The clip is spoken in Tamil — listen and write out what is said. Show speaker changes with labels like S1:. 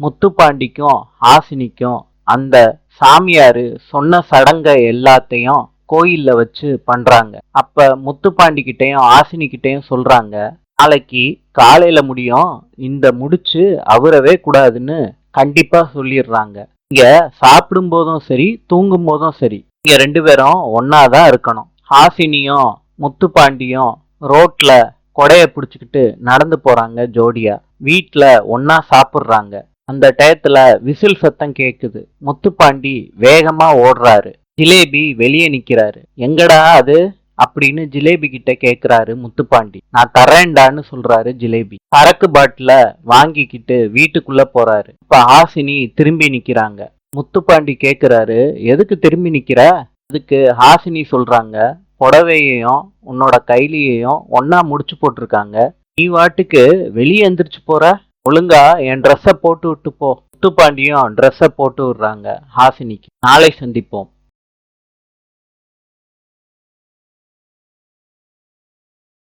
S1: முத்துப்பாண்டிக்கும் ஹாசினிக்கும் அந்த சாமியாரு சொன்ன சடங்க எல்லாத்தையும் கோயில்ல வச்சு பண்றாங்க. அப்ப முத்துப்பாண்டி கிட்டயும் ஹாசினி கிட்டயும் சொல்றாங்க, நாளைக்கு காலையில முடியும், இந்த முடிச்சு அவரவே கூடாதுன்னு கண்டிப்பா சொல்லிடுறாங்க. இங்க சாப்பிடும் போதும் சரி தூங்கும் போதும் சரி இங்க ரெண்டு பேரும் ஒன்னாதான் இருக்கணும். ஹாசினியும் முத்துப்பாண்டியும் ரோட்ல கொடைய பிடிச்சுக்கிட்டு நடந்து போறாங்க ஜோடியா. வீட்ல ஒன்னா சாப்பிடுறாங்க. அந்த டயத்துல விசில் சத்தம் கேக்குது. முத்துப்பாண்டி வேகமா ஓடுறாரு. ஜிலேபி வெளியே நிக்கிறாரு. எங்கடா அது அப்படின்னு ஜிலேபி கிட்ட கேக்குறாரு முத்துப்பாண்டி. நான் தரேன்டான்னு சொல்றாரு ஜிலேபி. சரக்கு பாட்டில வாங்கிக்கிட்டு வீட்டுக்குள்ள போறாரு. இப்ப ஹாசினி திரும்பி நிக்கிறாங்க. முத்துப்பாண்டி கேக்குறாரு, எதுக்கு திரும்பி நிக்கிற? அதுக்கு ஹாசினி சொல்றாங்க, புடவையையும் உன்னோட கைலியையும் ஒன்னா முடிச்சு போட்டிருக்காங்க, நீ வாட்டுக்கு வெளியே எந்திரிச்சு போற, ஒழுங்கா என் ட்ரெஸ்ஸ போட்டு விட்டு போ. முத்துப்பாண்டியும் ட்ரெஸ்ஸ போட்டு விடுறாங்க ஹாசினிக்கு. நாளை சந்திப்போம்.